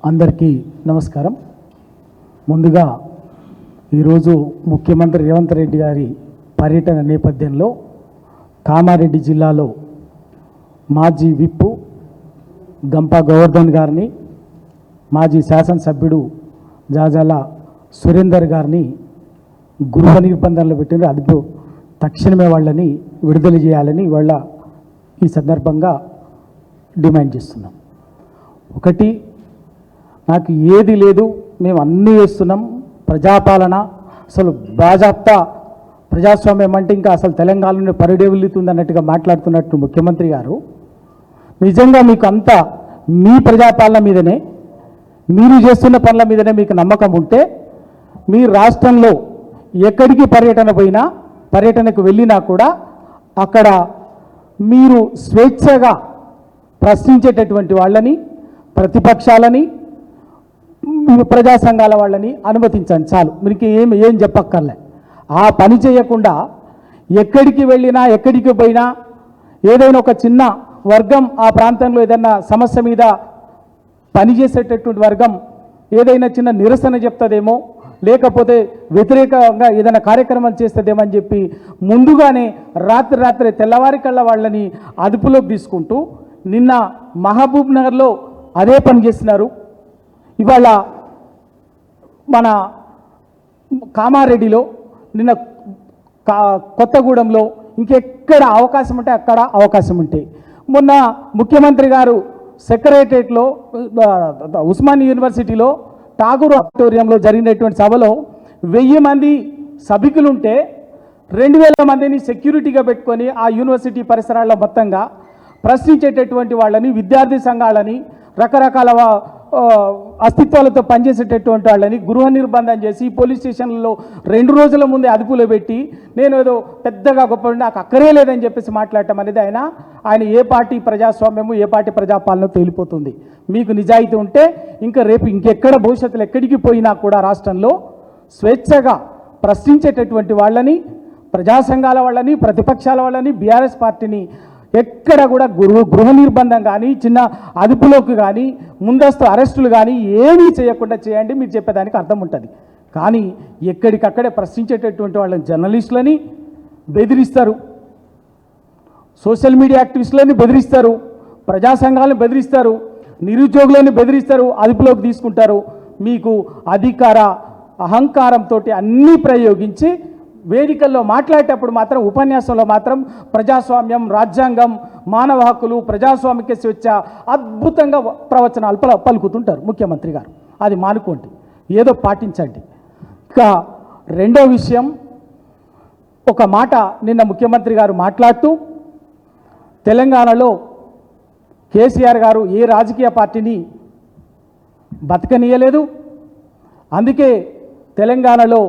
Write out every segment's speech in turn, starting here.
అందరికీ నమస్కారం. ముందుగా ఈరోజు ముఖ్యమంత్రి రేవంత్ రెడ్డి గారి పర్యటన నేపథ్యంలో కామారెడ్డి జిల్లాలో మాజీ విప్పు గంప గోవర్ధన్ గారిని, మాజీ శాసనసభ్యుడు జాజాల సురేందర్ గారిని గృహ నిర్బంధంలో పెట్టిన అదుపు తక్షణమే వాళ్ళని విడుదల చేయాలని వాళ్ళ ఈ సందర్భంగా డిమాండ్ చేస్తున్నాం. ఒకటి, నాకు ఏది లేదు, మేము అన్నీ చేస్తున్నాం, ప్రజాపాలన అసలు బాజాప్తా ప్రజాస్వామ్యం అంటే ఇంకా అసలు తెలంగాణలో పరిడేవులుతుంది అన్నట్టుగా మాట్లాడుతున్నట్టు ముఖ్యమంత్రి గారు, నిజంగా మీకు అంతా మీ ప్రజాపాలన మీదనే, మీరు చేస్తున్న పనుల మీదనే మీకు నమ్మకం ఉంటే మీ రాష్ట్రంలో ఎక్కడికి పర్యటనకు వెళ్ళినా కూడా అక్కడ మీరు స్వేచ్ఛగా ప్రశ్నించేటటువంటి వాళ్ళని, ప్రతిపక్షాలని, ప్రజా సంఘాల వాళ్ళని అనుమతించండి చాలు. మీకు ఏం చెప్పక్కర్లే. ఆ పని చేయకుండా ఎక్కడికి వెళ్ళినా ఎక్కడికి పోయినా ఏదైనా ఒక చిన్న వర్గం ఆ ప్రాంతంలో ఏదైనా సమస్య మీద పనిచేసేటటువంటి వర్గం ఏదైనా చిన్న నిరసన చెప్తుందేమో, లేకపోతే వ్యతిరేకంగా ఏదైనా కార్యక్రమం చేస్తుందేమో అని చెప్పి ముందుగానే రాత్రి తెల్లవారి కళ్ళ వాళ్ళని అదుపులోకి తీసుకుంటూ నిన్న మహబూబ్ నగర్లో అదే పని చేస్తున్నారు. ఇవాళ మన కామారెడ్డిలో, నిన్న కొత్తగూడెంలో, ఇంకెక్కడ అవకాశం ఉంటే అక్కడ అవకాశం ఉంటే, మొన్న ముఖ్యమంత్రి గారు సెక్రటరియట్లో ఉస్మానియా యూనివర్సిటీలో ఠాగూర్ ఆడిటోరియంలో జరిగినటువంటి సభలో 1000 మంది సభికులుంటే 2000 మందిని సెక్యూరిటీగా పెట్టుకొని ఆ యూనివర్సిటీ పరిసరాల్లో మొత్తంగా ప్రశ్నించేటటువంటి వాళ్ళని, విద్యార్థి సంఘాలని, రకరకాల అస్తిత్వాలతో పనిచేసేటటువంటి వాళ్ళని గృహ నిర్బంధం చేసి పోలీస్ స్టేషన్లలో 2 రోజుల ముందే అదుపులో పెట్టి నేను ఏదో పెద్దగా గొప్ప నాకు అక్కరే లేదని చెప్పేసి మాట్లాడటం అనేది ఆయన ఏ పార్టీ ప్రజాస్వామ్యము, ఏ పార్టీ ప్రజాపాలన తేలిపోతుంది. మీకు నిజాయితీ ఉంటే ఇంకా రేపు ఇంకెక్కడ భవిష్యత్తులో ఎక్కడికి పోయినా కూడా రాష్ట్రంలో స్వేచ్ఛగా ప్రశ్నించేటటువంటి వాళ్ళని, ప్రజా సంఘాల వాళ్ళని, ప్రతిపక్షాల వాళ్ళని, బీఆర్ఎస్ పార్టీని ఎక్కడ కూడా గృహ నిర్బంధం కానీ, చిన్న అదుపులోకి కానీ, ముందస్తు అరెస్టులు కానీ ఏమీ చేయకుండా చేయండి, మీరు చెప్పేదానికి అర్థం ఉంటుంది. కానీ ఎక్కడికక్కడే ప్రశ్నించేటటువంటి వాళ్ళని, జర్నలిస్టులని బెదిరిస్తారు, సోషల్ మీడియా యాక్టివిస్టులని బెదిరిస్తారు, ప్రజా సంఘాలను బెదిరిస్తారు, నిరుద్యోగులను బెదిరిస్తారు, అదుపులోకి తీసుకుంటారు. మీకు అధికార అహంకారంతో అన్నీ ప్రయోగించి వేదికల్లో మాట్లాడేటప్పుడు మాత్రం, ఉపన్యాసంలో మాత్రం ప్రజాస్వామ్యం, రాజ్యాంగం, మానవ హక్కులు, ప్రజాస్వామిక స్వేచ్ఛ అద్భుతంగా ప్రవచనాలు పలుకుతుంటారు ముఖ్యమంత్రి గారు. అది మానుకోండి, ఏదో పాటించండి. ఇక రెండో విషయం, ఒక మాట నిన్న ముఖ్యమంత్రి గారు మాట్లాడుతూ తెలంగాణలో కేసీఆర్ గారు ఏ రాజకీయ పార్టీని బతకనీయలేదు, అందుకే తెలంగాణలో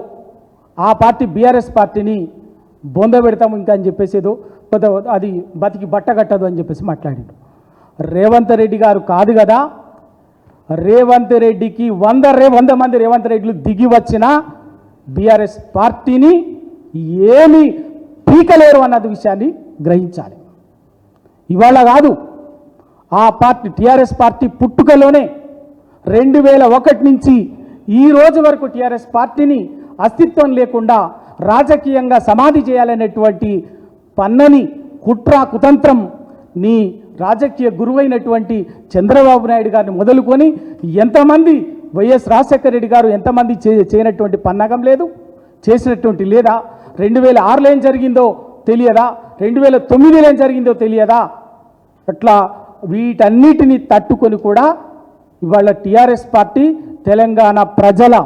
ఆ పార్టీ బీఆర్ఎస్ పార్టీని బొంద పెడతాము ఇంకా అని చెప్పేసి ఏదో అది బతికి బట్టగట్టదు అని చెప్పేసి మాట్లాడాడు. రేవంత్ రెడ్డి గారు కాదు కదా, రేవంత్ రెడ్డికి 100 మంది రేవంత్ రెడ్డిలు దిగి వచ్చిన బీఆర్ఎస్ పార్టీని ఏమీ పీకలేరు అన్నది విషయాన్ని గ్రహించాలి. ఇవాళ కాదు, ఆ పార్టీ టీఆర్ఎస్ పార్టీ పుట్టుకలోనే 2001 నుంచి ఈ రోజు వరకు టీఆర్ఎస్ పార్టీని అస్తిత్వం లేకుండా రాజకీయంగా సమాధి చేయాలనేటువంటి పన్నని కుట్ర కుతంత్రం నీ రాజకీయ గురువైనటువంటి చంద్రబాబు నాయుడు గారిని మొదలుకొని ఎంతమంది, వైఎస్ రాజశేఖర రెడ్డి గారు ఎంతమంది చేయనటువంటి పన్నగం లేదు, చేసినటువంటి లేదా, 2006లో ఏం జరిగిందో తెలియదా, 2009లో ఏం జరిగిందో తెలియదా? అట్లా వీటన్నిటిని తట్టుకొని కూడా ఇవాళ టీఆర్ఎస్ పార్టీ తెలంగాణ ప్రజల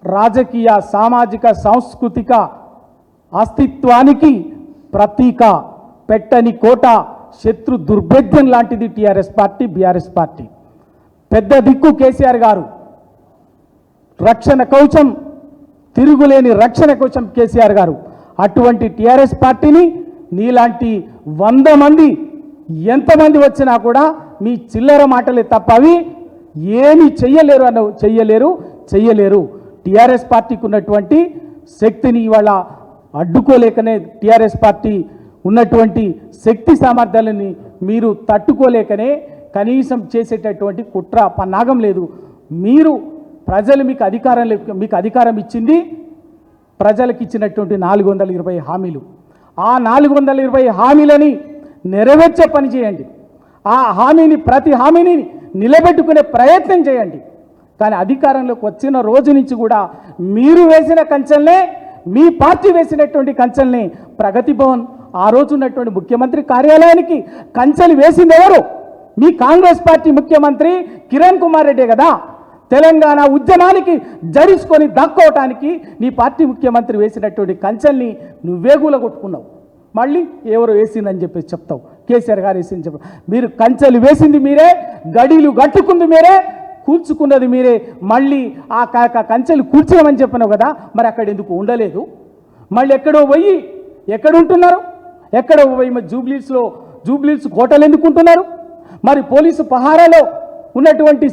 రాజకీయ, సామాజిక, సాంస్కృతిక అస్తిత్వానికి ప్రతీక, పెట్టని కోట, శత్రు దుర్భేద్యం లాంటిది టీఆర్ఎస్ పార్టీ, బీఆర్ఎస్ పార్టీ. పెద్ద దిక్కు కేసీఆర్ గారు, రక్షణ కవచం, తిరుగులేని రక్షణ కవచం కేసీఆర్ గారు. అటువంటి టీఆర్ఎస్ పార్టీని నీలాంటి 100 మంది ఎంతమంది వచ్చినా కూడా మీ చిల్లర మాటలే తప్ప అవి ఏమీ చెయ్యలేరు. టీఆర్ఎస్ పార్టీకి ఉన్నటువంటి శక్తిని ఇవాళ అడ్డుకోలేకనే, టీఆర్ఎస్ పార్టీ ఉన్నటువంటి శక్తి సామర్థ్యాలని మీరు తట్టుకోలేకనే కనీసం చేసేటటువంటి కుట్ర పన్నాగం లేదు. మీరు ప్రజలు మీకు అధికారం ఇచ్చింది ప్రజలకు ఇచ్చినటువంటి 420 హామీలు. ఆ 420 హామీలని నెరవేర్చే పని చేయండి. ఆ ప్రతి హామీని నిలబెట్టుకునే ప్రయత్నం చేయండి. కానీ అధికారంలోకి వచ్చిన రోజు నుంచి కూడా మీరు వేసిన కంచెల్నే, మీ పార్టీ వేసినటువంటి కంచెల్ని ప్రగతి భవన్ ఆ రోజు ఉన్నటువంటి ముఖ్యమంత్రి కార్యాలయానికి కంచెలు వేసింది ఎవరు? మీ కాంగ్రెస్ పార్టీ ముఖ్యమంత్రి కిరణ్ కుమార్ రెడ్డి కదా. తెలంగాణ ఉద్యమానికి జరుచుకొని దక్కోవటానికి నీ పార్టీ ముఖ్యమంత్రి వేసినటువంటి కంచెల్ని నువ్వే కూలగొట్టుకున్నావు. మళ్ళీ ఎవరు వేసిందని చెప్పేసి చెప్తావు. కేసీఆర్ గారు వేసిందని చెప్పారు. మీరు కంచెలు వేసింది మీరే, గడీలు కట్టుకుంది మీరే, కూల్చుకున్నది మీరే. మళ్ళీ ఆ కంచెలు కూల్చమని చెప్పినావు కదా, మరి అక్కడ ఎందుకు ఉండలేదు? మళ్ళీ ఎక్కడ ఉంటున్నారు? ఎక్కడో పోయి మరి జూబ్లీస్ కోటలు ఎందుకు ఉంటున్నారు? మరి పోలీసు పహారాలో ఉన్నటువంటి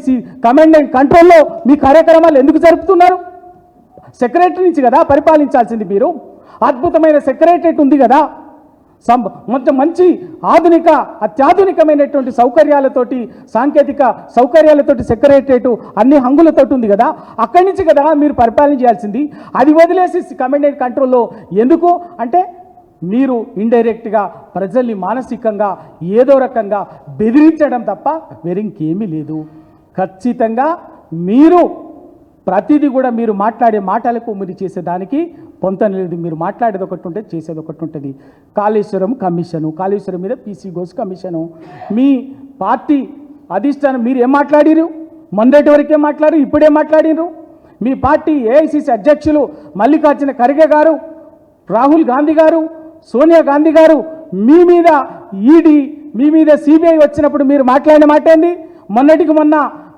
కమాండ్ అండ్ కంట్రోల్లో మీ కార్యక్రమాలు ఎందుకు జరుపుతున్నారు? సెక్రటరీ నుంచి కదా పరిపాలించాల్సింది మీరు. అద్భుతమైన సెక్రటరేట్ ఉంది కదా, మొత్తం మంచి అత్యాధునికమైనటువంటి సౌకర్యాలతోటి, సాంకేతిక సౌకర్యాలతోటి సెక్రటరేట్ అన్ని హంగులతోటి ఉంది కదా. అక్కడి నుంచి కదా మీరు పరిపాలన చేయాల్సింది. అది వదిలేసి కమాండ్ అండ్ కంట్రోల్లో ఎందుకు అంటే మీరు ఇండైరెక్ట్గా ప్రజల్ని మానసికంగా ఏదో రకంగా బెదిరించడం తప్ప వేరింకేమీ లేదు. ఖచ్చితంగా మీరు ప్రతిదీ కూడా మీరు మాట్లాడే మాటలకు మీరు చేసేదానికి పొంతన లేదు. మీరు మాట్లాడేది ఒకటి ఉంటుంది, చేసేది ఒకటి ఉంటుంది. కాళేశ్వరం మీద పీసీ ఘోష్ కమిషను, మీ పార్టీ అధిష్టానం మీరు ఏం మాట్లాడిరు? మొన్నటి వరకే మాట్లాడారు, ఇప్పుడే మాట్లాడినరు. మీ పార్టీ ఏఐసిసి అధ్యక్షులు మల్లికార్జున ఖర్గే గారు, రాహుల్ గాంధీ గారు, సోనియా గాంధీ గారు మీ మీద ఈడీ, మీ మీద సిబిఐ వచ్చినప్పుడు మీరు మాట్లాడిన మాట ఏంది? మొన్నటికి మొన్న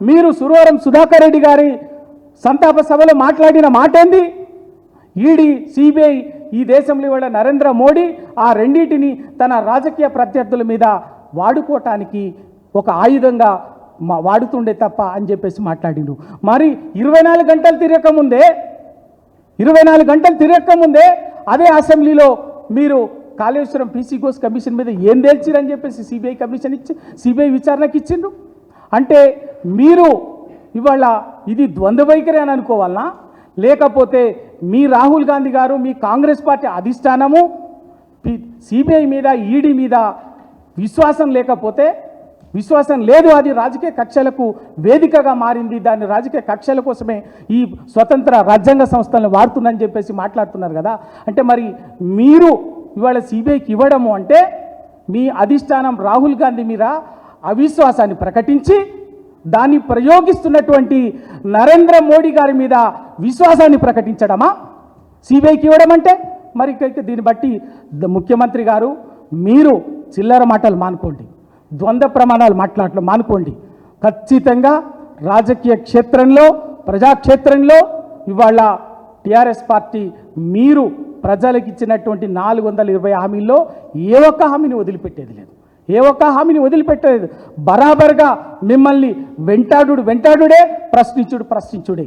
మీరు సురవరం సుధాకర్ రెడ్డి గారి సంతాప సభలో మాట్లాడిన మాట ఏంది? ఈడీ, సిబిఐ ఈ దేశంలో ఇవాళ నరేంద్ర మోడీ ఆ రెండింటిని తన రాజకీయ ప్రత్యర్థుల మీద వాడుకోవటానికి ఒక ఆయుధంగా వాడుతుండే తప్ప అని చెప్పేసి మాట్లాడిండు. మరి 24 గంటలు తిరగకముందే అదే అసెంబ్లీలో మీరు కాళేశ్వరం పీసీ ఘోష్ కమిషన్ మీద ఏం తేల్చిరని చెప్పేసి సిబిఐ విచారణకి ఇచ్చిండ్రు. అంటే మీరు ఇవాళ ఇది ద్వంద్వ వైఖరి అని అనుకోవాలనా? లేకపోతే మీ రాహుల్ గాంధీ గారు, మీ కాంగ్రెస్ పార్టీ అధిష్టానము సిబిఐ మీద, ఈడీ మీద విశ్వాసం లేదు, అది రాజకీయ కక్షలకు వేదికగా మారింది, దాన్ని రాజకీయ కక్షల కోసమే ఈ స్వతంత్ర రాజ్యాంగ సంస్థలను వాడుతుందని చెప్పేసి మాట్లాడుతున్నారు కదా. అంటే మరి మీరు ఇవాళ సిబిఐకి ఇవ్వడము అంటే మీ అధిష్టానం రాహుల్ గాంధీ మీద అవిశ్వాసాన్ని ప్రకటించి దాన్ని ప్రయోగిస్తున్నటువంటి నరేంద్ర మోడీ గారి మీద విశ్వాసాన్ని ప్రకటించడమా సిబిఐకి ఇవ్వడం అంటే? మరి దీన్ని బట్టి ముఖ్యమంత్రి గారు మీరు చిల్లర మాటలు మానుకోండి, ద్వంద్వ ప్రమాణాలు మాట్లాడటం మానుకోండి. ఖచ్చితంగా రాజకీయ క్షేత్రంలో, ప్రజాక్షేత్రంలో ఇవాళ టీఆర్ఎస్ పార్టీ మీరు ప్రజలకు ఇచ్చినటువంటి 420 హామీల్లో ఏ ఒక్క హామీని వదిలిపెట్టేది లేదు. బరాబర్గా మిమ్మల్ని వెంటాడుడే, ప్రశ్నించుడే.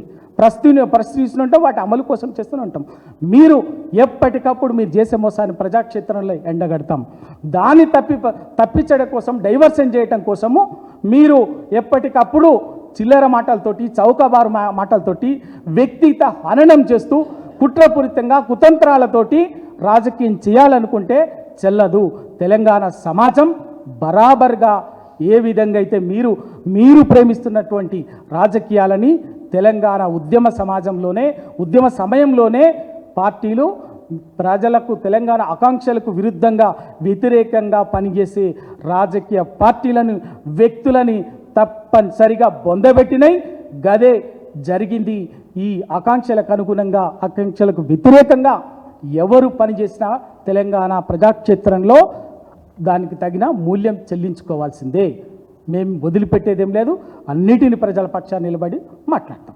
ప్రశ్నిస్తుంటే వాటి అమలు కోసం చేస్తూనే ఉంటాం. మీరు ఎప్పటికప్పుడు మీరు చేసే మోసాన్ని ప్రజాక్షేత్రంలో ఎండగడతాం. దాన్ని తప్పించడం కోసం, డైవర్షన్ చేయటం కోసము మీరు ఎప్పటికప్పుడు చిల్లర మాటలతోటి, చౌకబారు మాటలతోటి వ్యక్తిగత హననం చేస్తూ కుట్రపూరితంగా కుతంత్రాలతోటి రాజకీయం చేయాలనుకుంటే చెల్లదు. తెలంగాణ సమాజం బరాబర్గా ఏ విధంగా అయితే మీరు ప్రేమిస్తున్నటువంటి రాజకీయాలని తెలంగాణ ఉద్యమ సమయంలోనే పార్టీలు ప్రజలకు, తెలంగాణ ఆకాంక్షలకు వ్యతిరేకంగా పనిచేసే రాజకీయ పార్టీలను, వ్యక్తులని తప్పనిసరిగా బొందబెట్టినాయి. గదే జరిగింది. ఈ ఆకాంక్షలకు వ్యతిరేకంగా ఎవరు పనిచేసినా తెలంగాణ ప్రజాక్షేత్రంలో దానికి తగిన మూల్యం చెల్లించుకోవాల్సిందే. మేము వదిలిపెట్టేదేం లేదు. అన్నిటిని ప్రజల పక్షాన్ని నిలబడి మాట్లాడతాం.